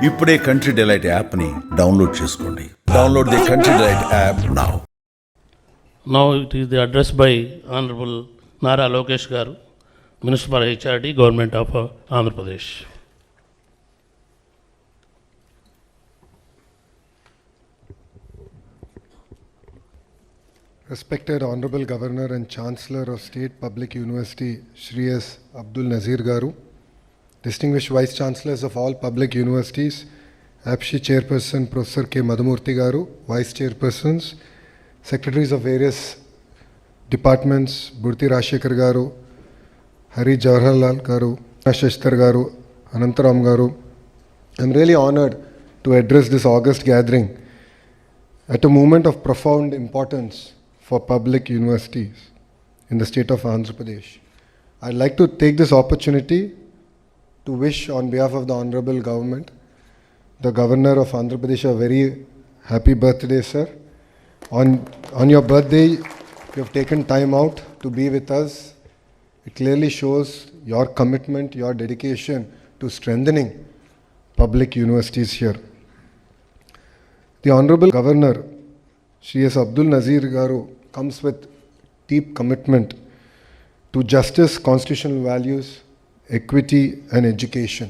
ఇప్పుడే country delight యాప్ని download చేసుకోండి. Download the country delight app now. Now it is the address by Honorable Nara Lokesh garu, Minister for HRD, Government of Andhra Pradesh. Respected Honorable Governor and Chancellor of State Public University, Shri S. Abdul Nazir Garu, distinguished Vice Chancellors of all public universities, APSHI Chairperson Professor K. Madhumurthy Garu, Vice Chairpersons, Secretaries of various departments, Burti Rashekar Garu, Hari Jawaharlal Garu, Shashtar Garu, Anantaram Garu. I'm really honored to address this August gathering at a moment of profound importance for public universities in the state of Andhra Pradesh. I'd like to take this opportunity to wish on behalf of the Honorable Government, the Governor of Andhra Pradesh, a very happy birthday, sir. On your birthday, you have taken time out to be with us. It clearly shows your commitment, your dedication to strengthening public universities here. The Honorable Governor, Shri S. Abdul Nazir Garu, comes with deep commitment to justice, constitutional values, equity and education.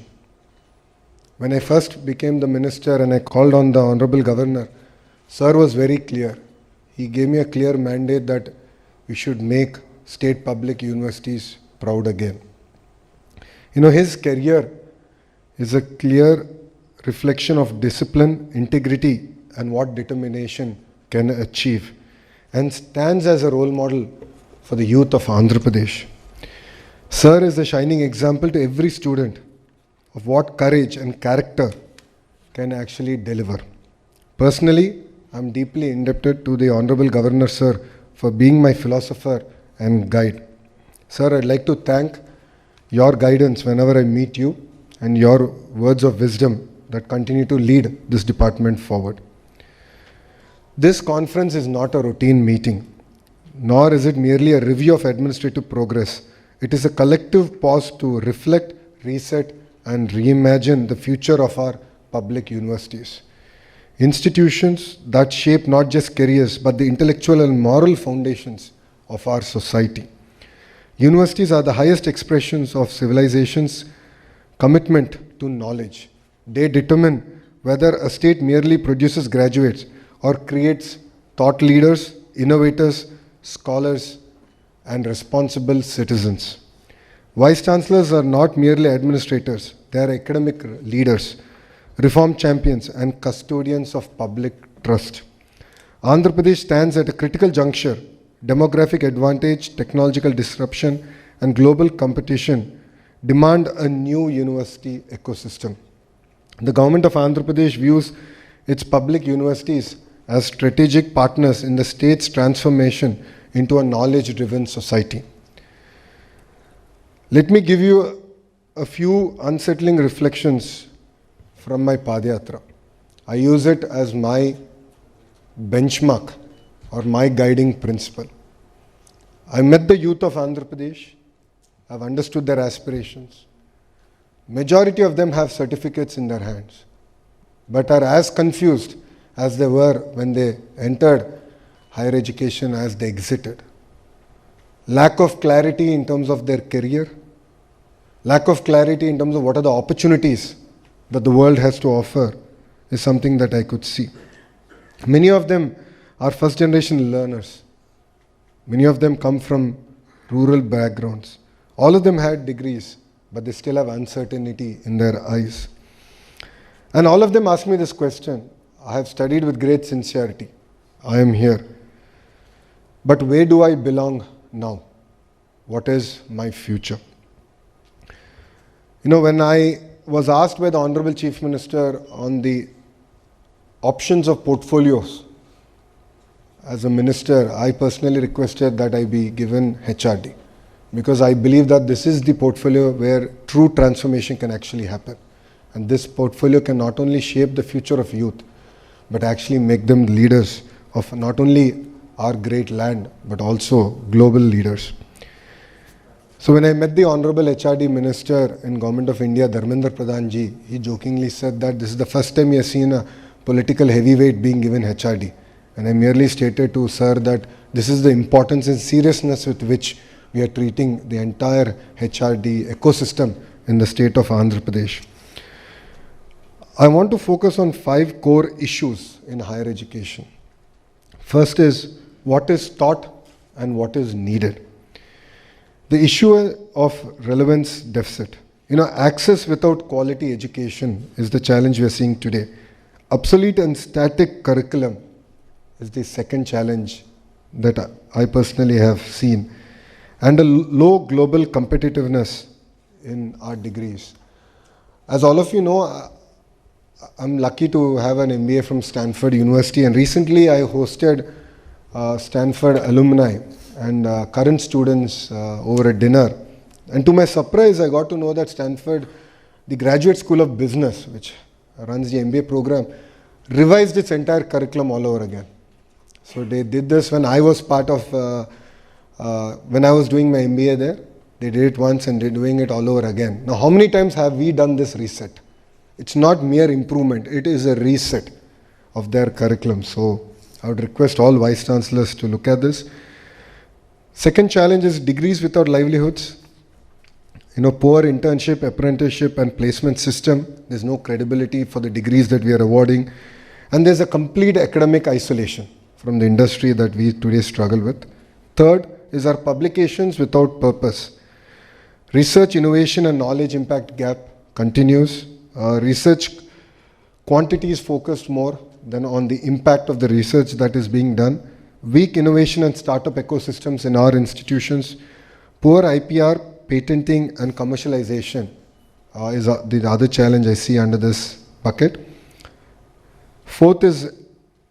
When I first became the minister and I called on the Honorable Governor, Sir was very clear. He gave me a clear mandate that we should make state public universities proud again. You know, his career is a clear reflection of discipline, integrity and what determination can achieve, and stands as a role model for the youth of Andhra Pradesh. Sir is a shining example to every student of what courage and character can actually deliver. Personally, I am deeply indebted to the Honorable Governor, Sir, for being my philosopher and guide. Sir, I'd like to thank your guidance whenever I meet you and your words of wisdom that continue to lead this department forward. This conference is not a routine meeting, nor is it merely a review of administrative progress. It is a collective pause to reflect, reset, and reimagine the future of our public universities. Institutions that shape not just careers, but the intellectual and moral foundations of our society. Universities are the highest expressions of civilization's commitment to knowledge. They determine whether a state merely produces graduates or creates thought leaders, innovators, scholars, and responsible citizens. Vice Chancellors are not merely administrators, they are academic leaders, reform champions, and custodians of public trust. Andhra Pradesh stands at a critical juncture. Demographic advantage, technological disruption, and global competition demand a new university ecosystem. The government of Andhra Pradesh views its public universities as strategic partners in the state's transformation into a knowledge-driven society. Let me give you a few unsettling reflections from my Padayatra. I use it as my benchmark or my guiding principle. I met the youth of Andhra Pradesh. I've understood their aspirations. Majority of them have certificates in their hands, but are as confused as they were when they entered higher education as they exited. Lack of clarity in terms of their career, lack of clarity in terms of what are the opportunities that the world has to offer is something that I could see. Many of them are first generation learners. Many of them come from rural backgrounds. All of them had degrees, but they still have uncertainty in their eyes. And all of them ask me this question. I have studied with great sincerity. I am here. But where do I belong now? What is my future? You know, when I was asked by the Honorable Chief Minister on the options of portfolios, as a minister, I personally requested that I be given HRD, because I believe that this is the portfolio where true transformation can actually happen. And this portfolio can not only shape the future of youth, but actually make them leaders of not only our great land, but also global leaders. So when I met the Honorable HRD Minister in Government of India, Dharmendra Pradhan ji, he jokingly said that this is the first time he has seen a political heavyweight being given HRD. And I merely stated to sir that this is the importance and seriousness with which we are treating the entire HRD ecosystem in the state of Andhra Pradesh. I want to focus on 5 core issues in higher education. First is what is taught and what is needed. The issue of relevance deficit. Access without quality education is the challenge we are seeing today. Obsolete and static curriculum is the second challenge that I personally have seen. And a low global competitiveness in our degrees. As all of you know, I'm lucky to have an MBA from Stanford University, and recently I hosted Stanford alumni and current students over a dinner. And to my surprise, I got to know that Stanford, the Graduate School of Business, which runs the MBA program, revised its entire curriculum all over again. So they did this when I was part of, when I was doing my MBA there. They did it once and they're doing it all over again. Now, how many times have we done this reset? It's not mere improvement, it is a reset of their curriculum. So I would request all Vice Chancellors to look at this. Second challenge is degrees without livelihoods. Poor internship, apprenticeship and placement system. There's no credibility for the degrees that we are awarding. And there's a complete academic isolation from the industry that we today struggle with. Third is our publications without purpose. Research, innovation and knowledge impact gap continues. Research quantity is focused more than on the impact of the research that is being done. Weak innovation and startup ecosystems in our institutions. Poor IPR, patenting and commercialization is the other challenge I see under this bucket. Fourth is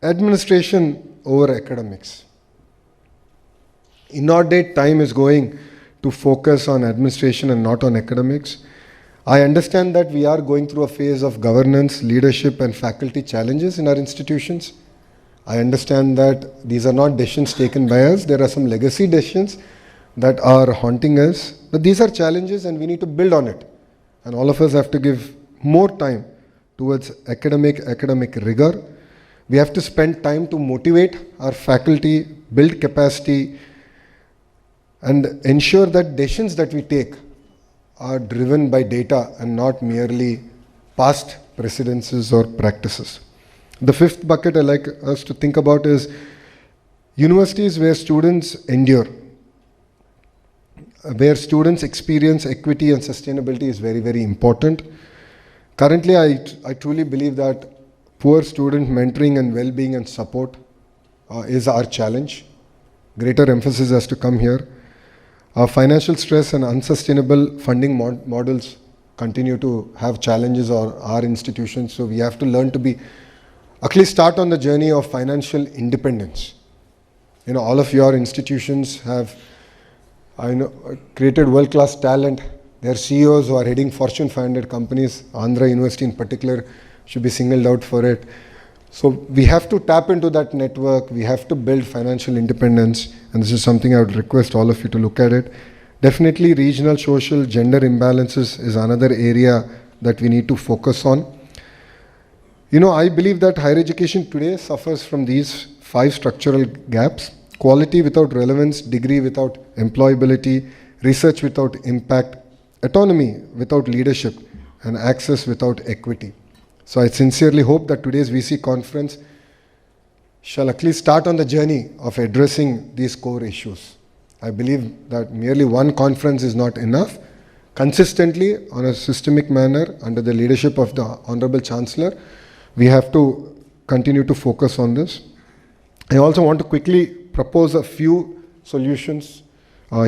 administration over academics. Inordinate time is going to focus on administration and not on academics. I understand that we are going through a phase of governance, leadership and faculty challenges in our institutions. I understand that these are not decisions taken by us. There are some legacy decisions that are haunting us. But these are challenges and we need to build on it. And all of us have to give more time towards academic rigor. We have to spend time to motivate our faculty, build capacity, and ensure that decisions that we take are driven by data and not merely past precedences or practices. The fifth bucket I like us to think about is universities where students endure, where students experience equity and sustainability is very, very important. Currently, I truly believe that poor student mentoring and well-being and support is our challenge. Greater emphasis has to come here. Financial stress and unsustainable funding models continue to have challenges on our institutions. So we have to learn to at least start on the journey of financial independence. All of your institutions have created world-class talent. Their CEOs who are heading Fortune 500 companies, Andhra University in particular, should be singled out for it. So we have to tap into that network. We have to build financial independence. And this is something I would request all of you to look at it. Definitely regional, social, gender imbalances is another area that we need to focus on. I believe that higher education today suffers from these 5 structural gaps: quality without relevance, degree without employability, research without impact, autonomy without leadership, and access without equity. So I sincerely hope that today's VC conference shall at least start on the journey of addressing these core issues. I believe that merely one conference is not enough. Consistently, on a systemic manner, under the leadership of the Honorable Chancellor, we have to continue to focus on this. I also want to quickly propose a few solutions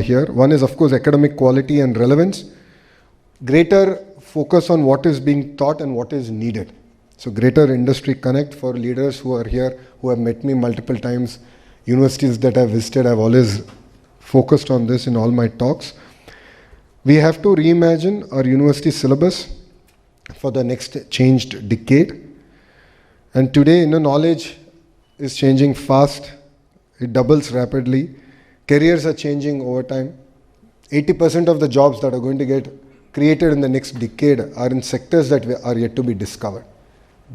here. One is, of course, academic quality and relevance. Greater focus on what is being taught and what is needed. So greater industry connect for leaders who are here, who have met me multiple times. Universities that I've visited, I've always focused on this in all my talks. We have to reimagine our university syllabus for the next changed decade. And today, knowledge is changing fast. It doubles rapidly. Careers are changing over time. 80% of the jobs that are going to get created in the next decade are in sectors that are yet to be discovered.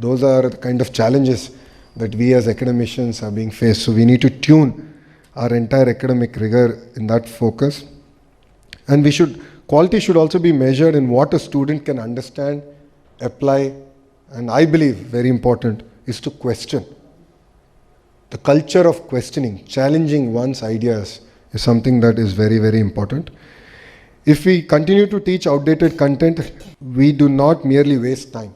Those are the kind of challenges that we as academicians are being faced. So we need to tune our entire academic rigor in that focus. And quality should also be measured in what a student can understand, apply, and I believe, very important, is to question. The culture of questioning, challenging one's ideas is something that is very, very important. If we continue to teach outdated content, we do not merely waste time.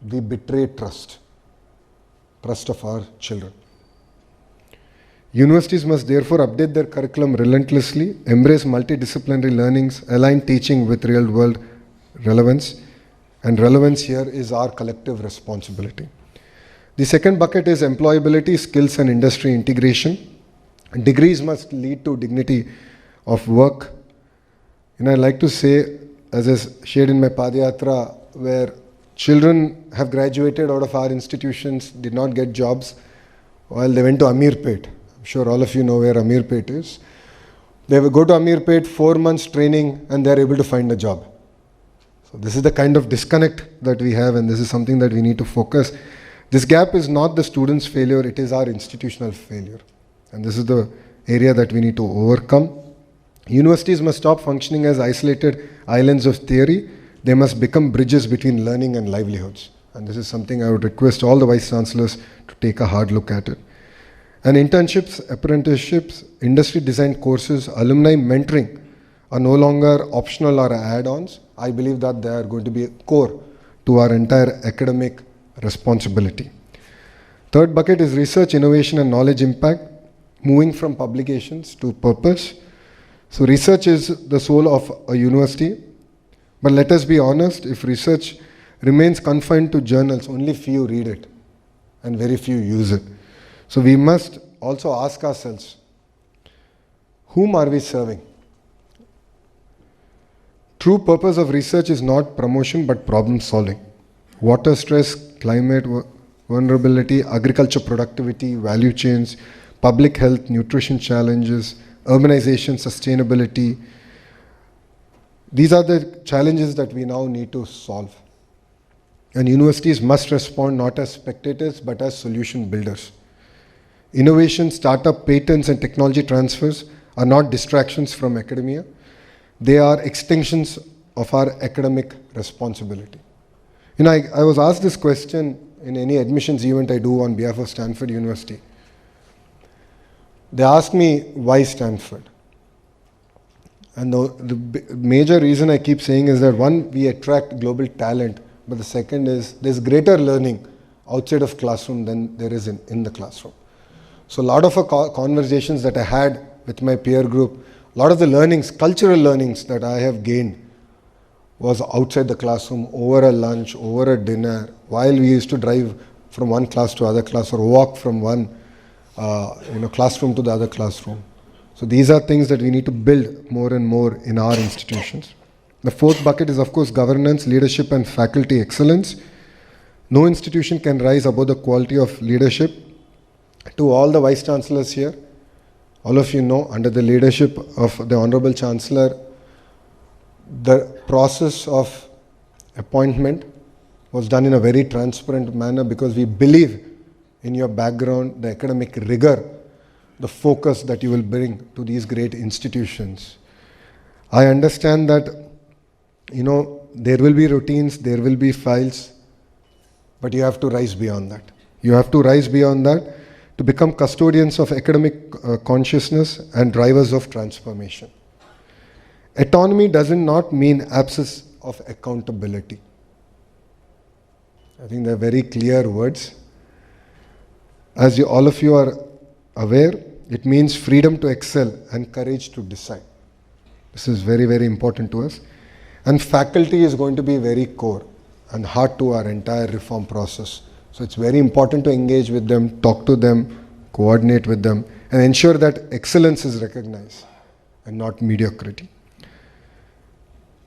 We betray trust of our children. Universities must therefore update their curriculum relentlessly, embrace multidisciplinary learnings, align teaching with real-world relevance, and relevance here is our collective responsibility. The second bucket is employability, skills and industry integration. Degrees must lead to dignity of work. And I like to say, as is shared in my Padayatra, where children have graduated out of our institutions, did not get jobs, while they went to Amirpet. I'm sure all of you know where Amirpet is. They will go to Amirpet, 4 months training, and they're able to find a job. So this is the kind of disconnect that we have, and this is something that we need to focus. This gap is not the student's failure, it is our institutional failure. And this is the area that we need to overcome. Universities must stop functioning as isolated islands of theory. They must become bridges between learning and livelihoods. And this is something I would request all the Vice Chancellors to take a hard look at it. And internships, apprenticeships, industry designed courses, alumni mentoring are no longer optional or add-ons. I believe that they are going to be a core to our entire academic responsibility. Third bucket is research, innovation and knowledge impact, moving from publications to purpose. So research is the soul of a university. But let us be honest, if research remains confined to journals, only few read it and very few use it. So we must also ask ourselves, whom are we serving? True purpose of research is not promotion but problem solving. Water stress, climate vulnerability, agriculture productivity, value chains, public health, nutrition challenges, urbanization, sustainability. These are the challenges that we now need to solve. And universities must respond not as spectators, but as solution builders. Innovation, startup, patents, and technology transfers are not distractions from academia. They are extensions of our academic responsibility. I was asked this question in any admissions event I do on behalf of Stanford University. They asked me, why Stanford? And the major reason I keep saying is that one, we attract global talent, but the second is there's greater learning outside of classroom than there is in the classroom. So a lot of conversations that I had with my peer group, a lot of the learnings, cultural learnings that I have gained was outside the classroom, over a lunch, over a dinner, while we used to drive from one class to other class or walk from one classroom to the other classroom. So these are things that we need to build more and more in our institutions. The fourth bucket is, of course, governance, leadership, and faculty excellence. No institution can rise above the quality of leadership. To all the Vice Chancellors here, all of you know, under the leadership of the Honorable Chancellor, the process of appointment was done in a very transparent manner because we believe in your background, the academic rigor, the focus that you will bring to these great institutions. I understand that, there will be routines, there will be files, but you have to rise beyond that. You have to rise beyond that to become custodians of academic consciousness and drivers of transformation. Autonomy does not mean absence of accountability. I think they're very clear words. As all of you are aware, it means freedom to excel and courage to decide. This is very, very important to us. And faculty is going to be very core and heart to our entire reform process. So it's very important to engage with them, talk to them, coordinate with them, and ensure that excellence is recognized and not mediocrity.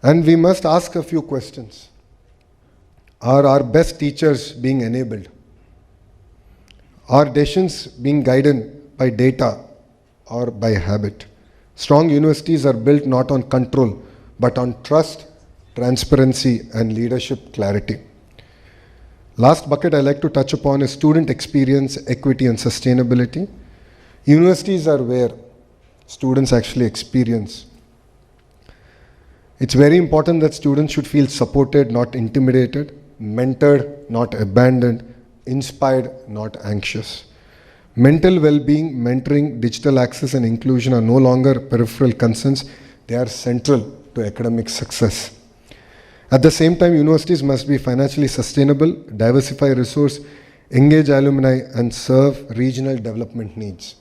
And we must ask a few questions. Are our best teachers being enabled? Are decisions being guided by data or by habit? Strong universities are built not on control, but on trust, transparency, and leadership clarity. Last bucket I like to touch upon is student experience, equity, and sustainability. Universities are where students actually experience. It's very important that students should feel supported, not intimidated, mentored, not abandoned, inspired, not anxious. Mental well-being, mentoring, digital access, and inclusion are no longer peripheral concerns. They are central to academic success. At the same time, universities must be financially sustainable, diversify resource, engage alumni, and serve regional development needs.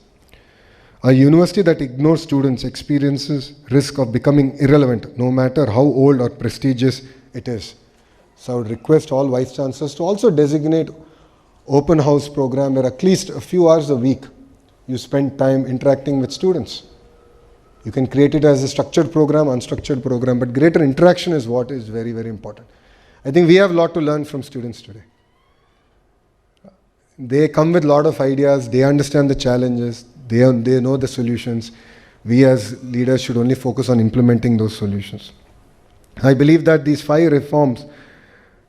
A university that ignores students experiences risk of becoming irrelevant, no matter how old or prestigious it is. So I would request all vice chancellors to also designate open house program where at least a few hours a week you spend time interacting with students. You can create it as a structured program, unstructured program, but greater interaction is what is very, very important. I think we have a lot to learn from students today. They come with a lot of ideas, they understand the challenges, they know the solutions. We as leaders should only focus on implementing those solutions. I believe that these 5 reforms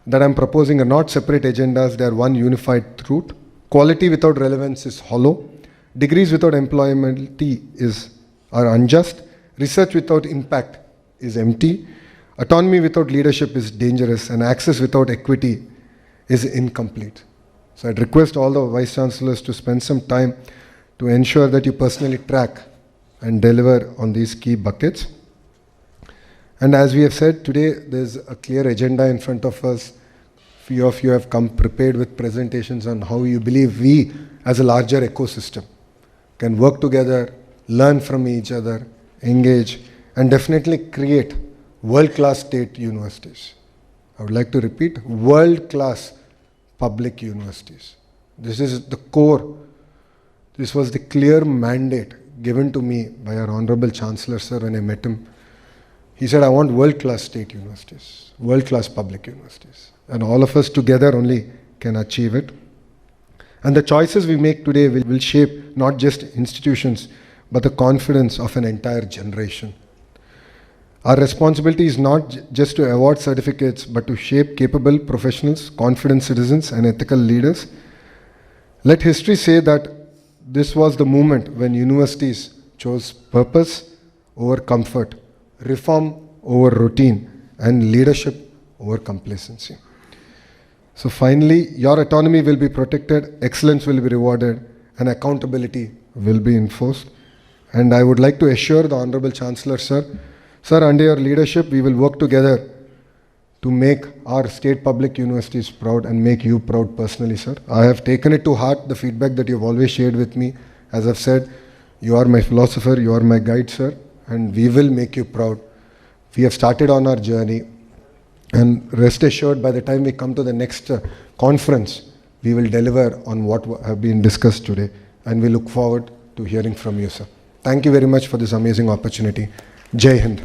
that I'm proposing are not separate agendas, they are one unified truth. Quality without relevance is hollow. Degrees without employability are unjust. Research without impact is empty. Autonomy without leadership is dangerous, and access without equity is incomplete. So I'd request all the vice chancellors to spend some time to ensure that you personally track and deliver on these key buckets. And as we have said, today there's a clear agenda in front of us. Few of you have come prepared with presentations on how you believe we as a larger ecosystem can work together, learn from each other, engage, and definitely create world-class state universities. I would like to repeat, world-class public universities. This is the core. This was the clear mandate given to me by our Honorable Chancellor, sir, when I met him. He said, I want world-class state universities, world-class public universities. And all of us together only can achieve it. And the choices we make today will shape not just institutions, but the confidence of an entire generation. Our responsibility is not just to award certificates, but to shape capable professionals, confident citizens, and ethical leaders. Let history say that this was the moment when universities chose purpose over comfort, reform over routine, and leadership over complacency. So finally, your autonomy will be protected, excellence will be rewarded, and accountability will be enforced. And I would like to assure the Honorable Chancellor, sir, under your leadership, we will work together to make our state public universities proud and make you proud personally, sir. I have taken it to heart, the feedback that you've always shared with me. As I've said, you are my philosopher, you are my guide, sir, and we will make you proud. We have started on our journey, and rest assured, by the time we come to the next conference, we will deliver on what have been discussed today, and we look forward to hearing from you, sir. Thank you very much for this amazing opportunity. Jai Hind.